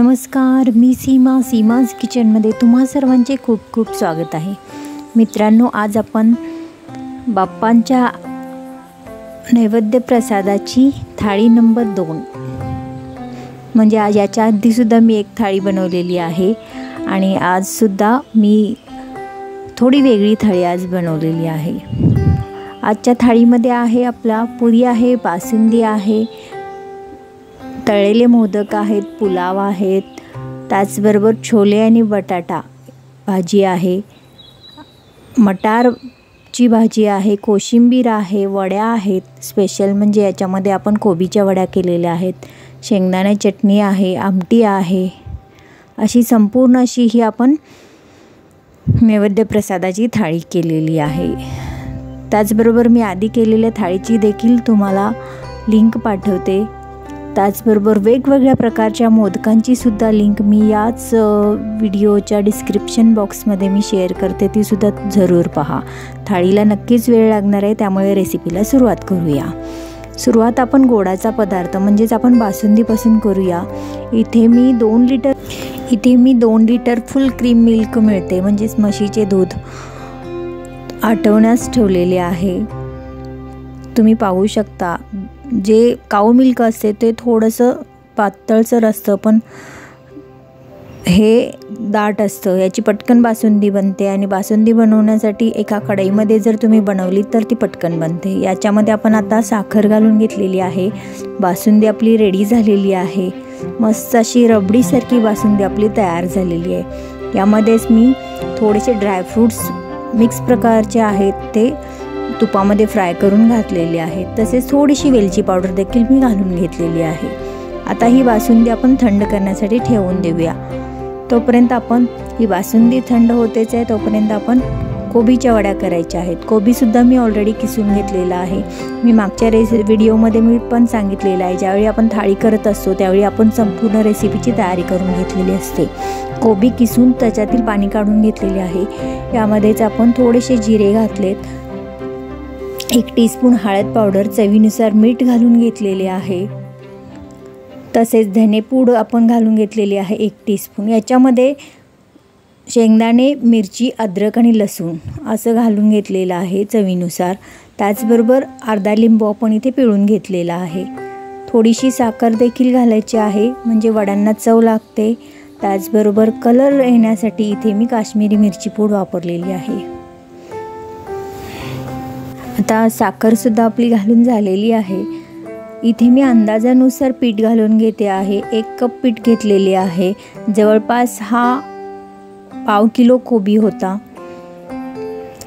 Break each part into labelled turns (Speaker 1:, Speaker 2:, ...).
Speaker 1: नमस्कार, मी सीमाज किचनमध्ये तुम्हा सर्वांचे खूप खूप स्वागत आहे। मित्रांनो, आज आपण बाप्पांच्या नैवेद्य प्रसादाची थाळी नंबर 2 म्हणजे आज याच्या आधीसुद्धा मी एक थाळी बनवलेली आहे आणि आजसुद्धा मी थोडी वेगळी थाळी आज बनवलेली आहे। आजच्या थाळीमध्ये आहे आपला पुरी आहे, बासुंदी आहे, तळलेले मोदक आहेत, पुलाव आहेत, त्याचबरोबर छोले आणि बटाटा भाजी आहे, मटारची भाजी आहे, कोशिंबीर आहे, वड्या आहेत स्पेशल म्हणजे याच्यामध्ये आपण कोबीच्या वड्या केलेल्या आहेत, शेंगदाणे चटणी आहे, आमटी आहे। अशी संपूर्ण अशी ही आपण नैवेद्य प्रसादाची थाळी केलेली आहे। त्याचबरोबर मी आधी केलेल्या थाळीची देखील तुम्हाला लिंक पाठवते। त्याचबरोबर वेगवेगळ्या प्रकारच्या मोदकांची सुद्धा लिंक मी याच व्हिडिओच्या डिस्क्रिप्शन बॉक्समध्ये मी शेअर करते, ती सुद्धा जरूर पहा। थाळीला नक्कीच वेळ लागणार आहे, त्यामुळे रेसिपीला सुरुवात करूया। सुरुवात आपण गोडाचा पदार्थ म्हणजेच आपण बासुंदीपासून करूया। इथे मी 2 लिटर फुल क्रीम मिल्क मिळते म्हणजेच म्हशीचे दूध आटवण्यास ठेवलेले आहे। तुम्ही पाहू शकता, जे काऊ मिल्क असते ते थोडंसं पातळसर असतं, पण हे दाट असतं। याची पटकन बासुंदी बनते आणि बासुंदी बनवण्यासाठी एका कढईमध्ये जर तुम्ही बनवली तर ती पटकन बनते। याच्यामध्ये आपण आता साखर घालून घेतलेली आहे। बासुंदी आपली रेडी झालेली आहे। मस्त अशी रबडीसारखी बासुंदी आपली तयार झालेली आहे। यामध्येच मी थोडेसे ड्रायफ्रूट्स मिक्स प्रकारचे आहेत ते तुपामध्ये फ्राय करून घातलेले आहेत, तसेच थोडीशी वेलची पावडर देखील मी घालून घेतलेली आहे। आता ही बासुंदी आपण थंड करण्यासाठी ठेवून देऊया। तोपर्यंत आपण ही बासुंदी थंड होतेच आहे, तोपर्यंत आपण कोबीच्या वड्या करायच्या आहेत। कोबीसुद्धा मी ऑलरेडी किसून घेतलेला आहे। मी मागच्या व्हिडिओमध्ये मी पण सांगितलेलं आहे, ज्यावेळी आपण थाळी करत असतो त्यावेळी आपण संपूर्ण रेसिपीची तयारी करून घेतलेली असते। कोबी किसून त्याच्यातील पाणी काढून घेतलेले आहे। यामध्येच आपण थोडेसे जिरे घातलेत, 1 टीस्पून हळद पावडर, चवीनुसार मीठ घालून घेतलेले आहे, तसेच धनेपूड आपण घालून घेतलेली आहे 1 टीस्पून। याच्यामध्ये शेंगदाणे, मिरची, अद्रक आणि लसूण असं घालून घेतलेलं आहे चवीनुसार। त्याचबरोबर अर्धा लिंबू आपण इथे पिळून घेतलेला आहे। थोडीशी साखर देखील घालायची आहे म्हणजे वड्यांना चव लागते। त्याचबरोबर कलर येण्यासाठी इथे मी काश्मीरी मिरची पूड वापरलेली आहे। आता साखरसुद्धा आपली घालून झालेली आहे। इथे मी अंदाजानुसार पीठ घालून घेते आहे। 1 कप पीठ घेतलेले आहे। जवळपास हा पाव किलो कोबी होता।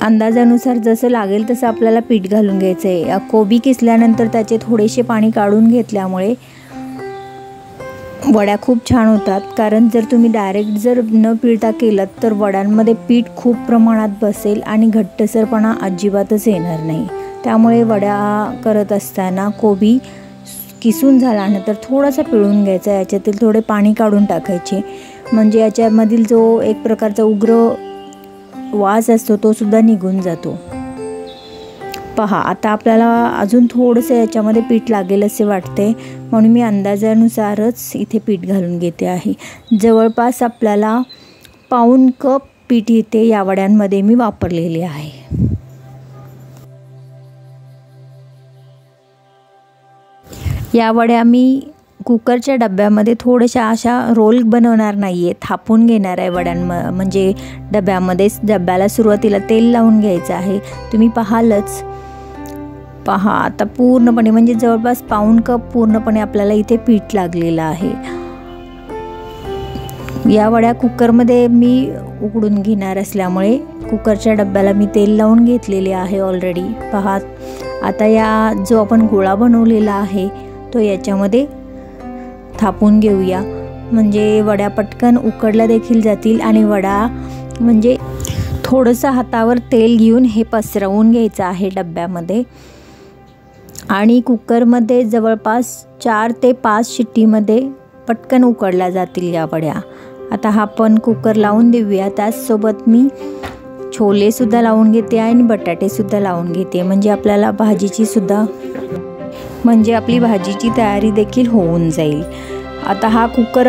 Speaker 1: अंदाजानुसार जसं लागेल तसं आपल्याला पीठ घालून घ्यायचं आहे। कोबी किसल्यानंतर त्याचे थोडेसे पाणी काढून घेतल्यामुळे वड्या खूप छान होतात, कारण जर तुम्ही डायरेक्ट जर न पिळता केलं तर वड्यांमध्ये पीठ खूप प्रमाणात बसेल आणि घट्टसरपणा अजिबातच येणार नाही। त्यामुळे वड्या करत असताना कोबी किसून झाल्यानंतर थोडासा पिळून घ्यायचा, याच्यातील थोडे पाणी काढून टाकायचे, म्हणजे याच्यामधील जो एक प्रकारचा उग्र वास असतो तो सुद्धा निघून जातो। पहा, आता आपल्याला अजून थोडंसं याच्यामध्ये पीठ लागेल असे वाटते, म्हणून मी अंदाजानुसारच इथे पीठ घालून घेते आहे। जवळपास आपल्याला पाऊण कप पीठ इथे या वड्यांमध्ये मी वापरलेले आहे। या वड्या मी कुकरच्या डब्यामध्ये थोड्याशा अशा रोल बनवणार नाही आहे, थापून घेणार आहे म्हणजे डब्यामध्येच। डब्याला सुरुवातीला तेल लावून घ्यायचं आहे, तुम्ही पाहालच। पहा, आता पूर्णपणे म्हणजे जवळपास पाऊण कप पूर्णपणे आपल्याला इथे पीठ लागलेलं आहे। या वड्या कुकरमध्ये मी उकडून घेणार असल्यामुळे कुकरच्या डब्याला मी तेल लावून घेतलेले आहे ऑलरेडी। पहा, आता या जो आपण गोळा बनवलेला आहे तो याच्यामध्ये थापून घेऊया, म्हणजे वड्या पटकन उकडल्या देखील जातील आणि वडा म्हणजे थोडंसं हातावर तेल घेऊन हे पसरवून घ्यायचं आहे डब्यामध्ये आणि कुकरमध्ये जवळपास 4 ते 5 शिट्टीमध्ये पटकन उकडल्या जातील या वड्या। आता हा पण कुकर लावून देऊया। त्याचसोबत मी छोलेसुद्धा लावून घेते आणि बटाटेसुद्धा लावून घेते, म्हणजे आपल्याला भाजीची सुद्धा म्हणजे आपली भाजीची तयारी देखील होऊन जाईल। आता हा कुकर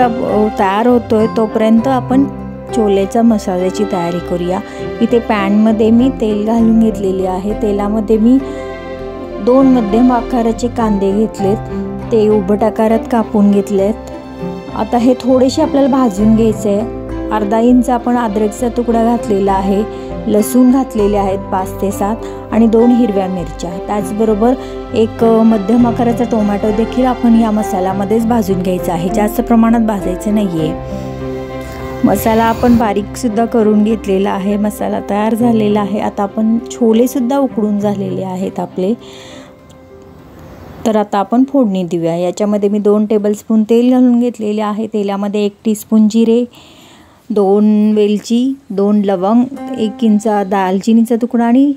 Speaker 1: तयार होतोय, तोपर्यंत आपण छोलेचा मसाल्याची तयारी करूया। इथे पॅनमध्ये मी तेल घालून घेतलेले आहे। तेलामध्ये मी 2 मध्यम आकाराचे कांदे घेतलेत, ते उभट आकारात कापून घेतलेत। आता हे थोडेसे आपल्याला भाजून घ्यायचे आहे। अर्धा इंच आपण अद्रकचा तुकडा घातलेला आहे, लसूण घातलेले आहेत 5 ते 7 आणि 2 हिरव्या मिरच्या। त्याचबरोबर एक मध्यम आकाराचा टोमॅटो देखील आपण या मसाल्यामध्येच भाजून घ्यायचा आहे, जास्त प्रमाणात भाजायचं नाहीये। मसाला आपण बारीक सुद्धा करून घेतलेला आहे, मसाला तयार झालेला आहे। आता आपण छोले सुद्धा उकडून झालेले आहेत आपले। तर आता आपण फोडणी देऊया। याच्यामध्ये मी 2 टेबलस्पून तेल घालून घेतलेले आहे। तेलामध्ये 1 टीस्पून जिरे, 2 वेलची, 2 लवंग, 1 इंच दालचिनीचा तुकडा आणि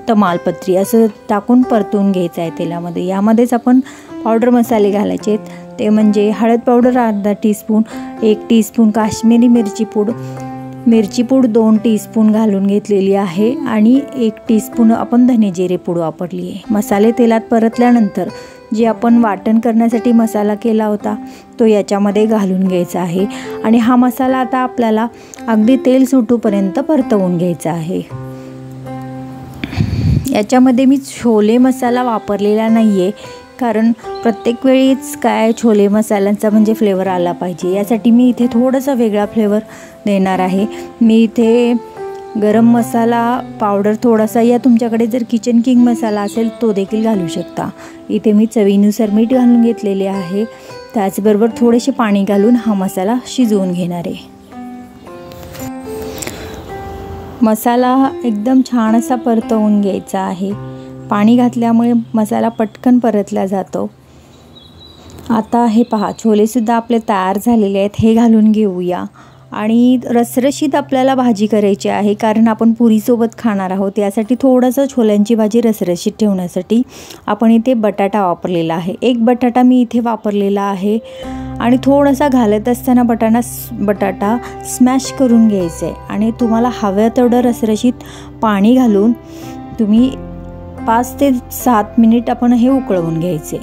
Speaker 1: तमालपत्री असं टाकून परतून घ्यायचं आहे तेलामध्ये। यामध्येच आपण पावडर मसाले घालायचे आहेत, ते म्हणजे हळद पावडर अर्धा टीस्पून, 1 टीस्पून काश्मीरी मिरची पूड 2 टीस्पून घालून घेतलेली आहे आणि 1 टीस्पून आपण धने जिरे पूड वापरली आहे। मसाले तेलात परतल्यानंतर जे आपण वाटण करण्यासाठी मसाला केला होता तो याच्यामध्ये घालून घ्यायचा आहे आणि हा मसाला आता आपल्याला अगदी तेल सुटूपर्यंत परतवून घ्यायचा आहे। याच्यामध्ये मी छोले मसाला वापरलेला नाहीये, कारण प्रत्येक वेळीच काय छोले मसाल्यांचा म्हणजे फ्लेवर आला पाहिजे, यासाठी मी इथे थोडासा वेगळा फ्लेवर देणार आहे। मी इथे गरम मसाला पावडर थोडासा, या तुमच्याकडे जर किचन किंग मसाला असेल तो देखील घालू शकता। इथे मी चवीनुसार मीठ घालून घेतलेले आहे, त्याचबरोबर थोडेसे पाणी घालून हा मसाला शिजवून घेणार आहे। मसाला एकदम छान असा परतवून घ्यायचा आहे। पाणी घातल्यामुळे मसाला पटकन परतला जातो। आता हे पहा, छोले सुद्धा आपले तयार झालेले आहेत, हे घालून घेऊया। आणि रसरशीत आपल्याला भाजी करायची आहे, कारण आपण पुरीसोबत खाणार आहोत। यासाठी थोडंसं छोल्यांची भाजी रसरशीत ठेवण्यासाठी आपण इथे बटाटा वापरलेला आहे। 1 बटाटा मी इथे वापरलेला आहे आणि थोडासा घालत असताना बटाटा स्मॅश करून घ्यायचं आहे आणि तुम्हाला हवं तेवढं रसरशीत पाणी घालून तुम्ही 5 ते 7 मिनिट आपण हे उकळवून घ्यायचे।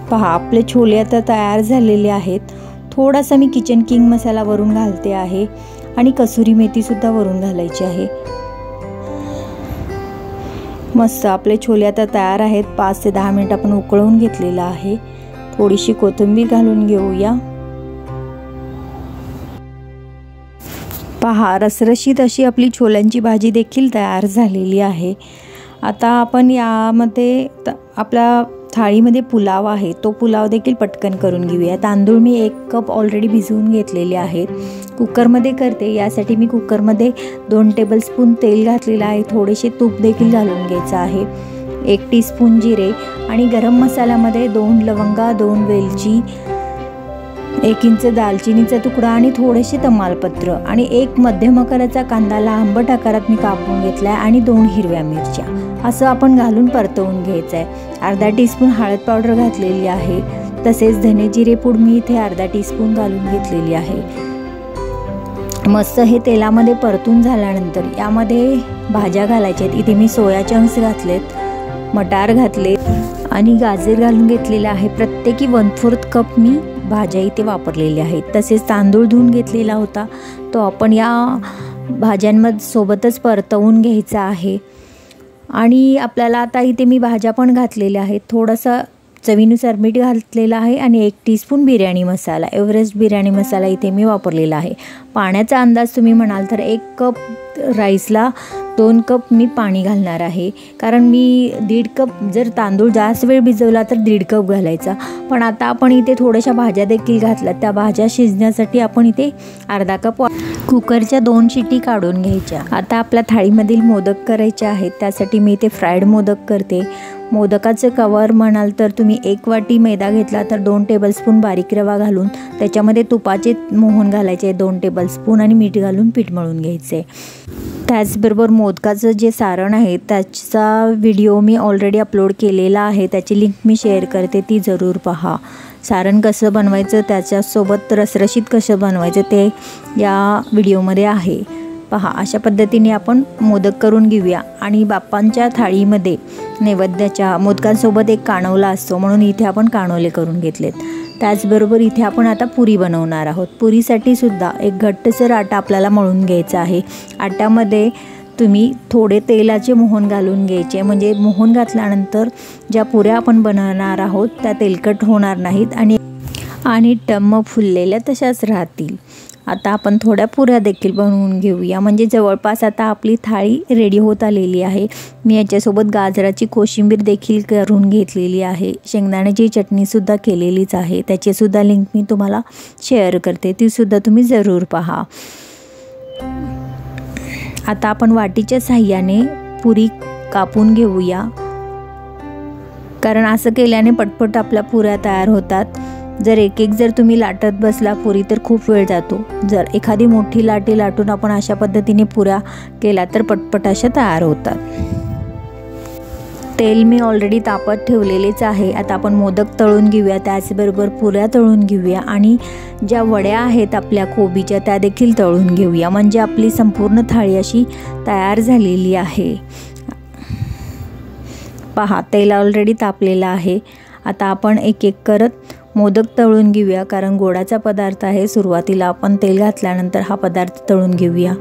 Speaker 1: पहा, आपले छोले आता तयार झालेले आहेत। थोडासा मी किचन किंग मसाला वरून घालते आहे आणि कसुरी मेथी सुद्धा वरून घालायची आहे। मस्त आपले छोले आता तयार आहेत। 5 ते 10 मिनिट आपण उकळवून घेतलेलं आहे। थोडीशी कोथिंबीर घालून घेऊया। पहा, रसरशीत अशी आपली छोल्यांची भाजी देखील तयार झालेली आहे। आता आपण यामध्ये आपल्या थाळीमध्ये पुलाव आहे, तो पुलाव देखील पटकन करून घेऊया। तांदूळ मी 1 कप ऑलरेडी भिजवून घेतलेले आहेत। कुकरमध्ये करते, यासाठी मी कुकरमध्ये 2 टेबलस्पून तेल घातलेलं आहे, थोडेसे तूप देखील घालून घ्यायचं आहे, 1 टीस्पून जिरे आणि गरम मसाल्यामध्ये 2 लवंगा, 2 वेलची, 1 इंच दालचिनीचा तुकडा आणि थोडेसे तमालपत्र आणि 1 मध्यम आकाराचा कांदा लांबट आकारात मी कापून घेतलाय आणि 2 हिरव्या मिरच्या असं आपण घालून परतवून घ्यायचं आहे। अर्धा टीस्पून हळद पावडर घातलेली आहे, तसेच धने जिरे पूड मी इथे अर्धा टीस्पून घालून घेतलेली आहे। मस्त हे तेलामध्ये परतून झाल्यानंतर यामध्ये भाज्या घालायच्या आहेत। इथे मी सोया चंक्स घातलेत, मटार घातले आणि गाजर घालून घेतलेले आहे। प्रत्येकी 1/4 कप मी भाज्या इथे वापरलेल्या आहेत। तसेच तांदूळ धुवून घेतलेला होता, तो आपण या भाज्यांमध्ये सोबतच परतवून घ्यायचा आहे। आणि आपल्याला आता इथे मी भाज्या पण घातलेल्या आहेत, थोडासा चवीनुसार मीठ घातलेलं आहे आणि 1 टीस्पून बिर्याणी मसाला, एव्हरेस्ट बिर्याणी मसाला इथे मी वापरलेला आहे। पाण्याचा अंदाज तुम्ही म्हणाल तर 1 कप राईसला 2 कप मी पाणी घालणार आहे, कारण मी 1.5 कप, जर तांदूळ जास्त वेळ भिजवला तर 1.5 कप घालायचा। पण आता आपण इथे थोड्याशा भाज्या देखील घातल्या, त्या भाज्या शिजण्यासाठी आपण इथे अर्धा कप कुकरच्या 2 शिटी काढून घ्यायच्या। आता आपल्या थाळीमधील मोदक करायचे आहेत, त्यासाठी मी इथे फ्राईड मोदक करते। मोदकाचं कवर म्हणाल तर तुम्ही 1 वाटी मैदा घेतला तर 2 टेबलस्पून बारीक रवा घालून त्याच्यामध्ये तुपाचे मोहन घालायचे 2 टेबलस्पून आणि मीठ घालून पीठ मळून घ्यायचे। त्याचबरोबर मोदकाचं जे सारण आहे त्याचा व्हिडिओ मी ऑलरेडी अपलोड केलेला आहे, त्याची लिंक मी शेअर करते, ती जरूर पहा। सारण कसं बनवायचं, त्याच्यासोबत रसरशीत कसं बनवायचं ते या व्हिडिओमध्ये आहे। पहा, अशा पद्धतीने आपण मोदक करून घेऊया. आणि बाप्पांच्या थाळीमध्ये नैवेद्याच्या मोदकांसोबत एक कानवला असतो, म्हणून इथे आपण कानवले करून घेतलेत. त्याचबरोबर इथे आपण आता पुरी बनवणार आहोत. पुरीसाठी सुद्धा एक घट्टसर आटा आपल्याला मळून घ्यायचा आहे. आट्यामध्ये तुम्ही थोडे तेलाचे मोहन घालून घ्यायचे, म्हणजे मोहन घातल्यानंतर ज्या पुऱ्या आपण बनवणार आहोत त्या तेलकट होणार नाहीत आणि टम्म फुललेल्या तशाच राहतील. आता आपण थोड्या पुऱ्या देखील बनवून घेऊया. म्हणजे जवळपास आता आपली थाळी रेडी होत आलेली आहे. मी याच्यासोबत गाजराची कोशिंबीर देखील करून घेतलेली आहे. शेंगदाण्याची चटणीसुद्धा केलेलीच आहे. त्याचीसुद्धा लिंक मी तुम्हाला शेअर करते, तीसुद्धा तुम्ही जरूर पहा. आता आपण वाटीच्या साहाय्याने पुरी कापून घेऊया, कारण असं केल्याने पटपट आपल्या पुऱ्या तयार होतात. जर एक जर तुम्ही लाटत बसला पुरी तर खूप वेळ जातो. जर एखादी मोठी लाटी लाटून आपण अशा पद्धतीने पुऱ्या केला तर पटपट अशा तयार होतात. तेल मी ऑलरेडी तापत ठेवलेलेच आहे. आता आपण मोदक तळून घेऊया, त्याचबरोबर पुऱ्या तळून घेऊया आणि ज्या वड्या आहेत आपल्या कोबीच्या त्या देखील तळून घेऊया. म्हणजे आपली संपूर्ण थाळी अशी तयार झालेली आहे. पहा, तेल ऑलरेडी तापलेलं आहे. आता आपण एक एक करत मोदक तळून घेऊया, कारण गोडाचा पदार्थ आहे. सुरुवातीला आपण तेल घातल्यानंतर हा पदार्थ तळून घेऊया,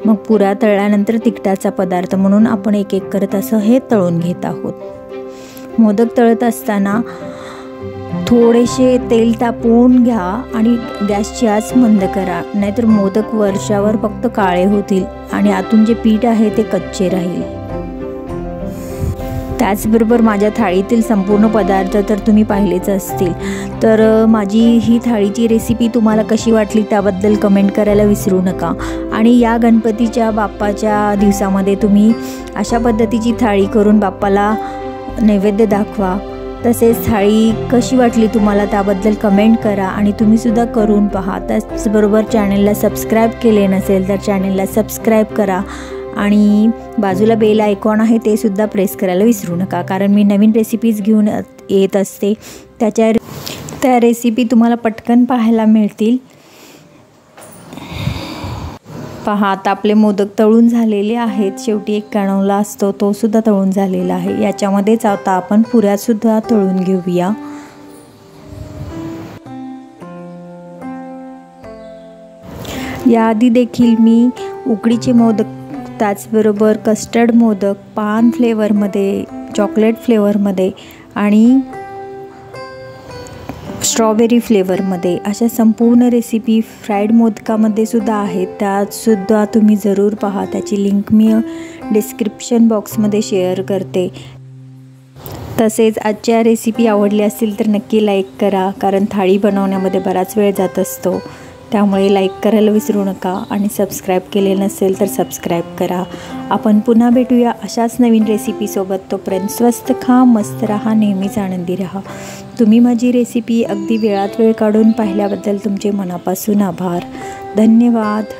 Speaker 1: मग पुऱ्या तळल्यानंतर तिखटाचा पदार्थ, म्हणून आपण एक एक करत असं हे तळून घेत आहोत. मोदक तळत असताना थोडेसे तेल तापवून घ्या आणि गॅसची आच मंद करा, नाहीतर मोदक वरच्यावर फक्त काळे होतील आणि आतून जे पीठ आहे ते कच्चे राहील. त्याचबरोबर माझ्या थाळीतील संपूर्ण पदार्थ तर तुम्ही पाहिलेच असतील. तर माझी ही थाळीची रेसिपी तुम्हाला कशी वाटली त्याबद्दल कमेंट करायला विसरू नका. आणि या गणपतीच्या बाप्पाच्या दिवसामध्ये तुम्ही अशा पद्धतीची थाळी करून बाप्पाला नैवेद्य दाखवा. तसेच थाळी कशी वाटली तुम्हाला त्याबद्दल कमेंट करा आणि तुम्हीसुद्धा करून पहा. त्याचबरोबर चॅनलला सबस्क्राईब केले नसेल तर चॅनलला सबस्क्राईब करा आणि बाजूला बेल आयकॉन आहे ते सुद्धा प्रेस करायला विसरू नका, कारण मी नवीन रेसिपीज घेऊन येत असते. त्या रेसिपी तुम्हाला पटकन पाहायला मिळतील. पहा, आता आपले मोदक तळून झालेले आहेत. शेवटी एक कानवला असतो तो सुद्धा तळून झालेला आहे. याच्यामध्येच आता आपण पुऱ्यासुद्धा तळून घेऊया. याआधी देखील मी उकडीचे मोदक, त्याचबरोबर कस्टर्ड मोदक, पान फ्लेवरमध्ये, चॉकलेट फ्लेवरमध्ये आणि स्ट्रॉबेरी फ्लेवरमध्ये अशा संपूर्ण रेसिपी फ्राईड मोदकामध्ये सुद्धा आहेत. त्यातसुद्धा तुम्ही जरूर पहा. त्याची लिंक मी डिस्क्रिप्शन बॉक्समध्ये शेअर करते. तसेच आजच्या रेसिपी आवडली असतील तर नक्की लाईक करा, कारण थाळी बनवण्यामध्ये बराच वेळ जात असतो. त्यामुळे लाईक करायला विसरू नका आणि सबस्क्राईब केले नसेल तर सबस्क्राईब करा. आपण पुन्हा भेटूया अशाच नवीन रेसिपीसोबत. तोपर्यंत स्वस्त खा, मस्त रहा, नेहमीच आनंदी रहा. तुम्ही माझी रेसिपी अगदी वेळात वेळ काढून पाहिल्याबद्दल तुमचे मनापासून आभार. धन्यवाद.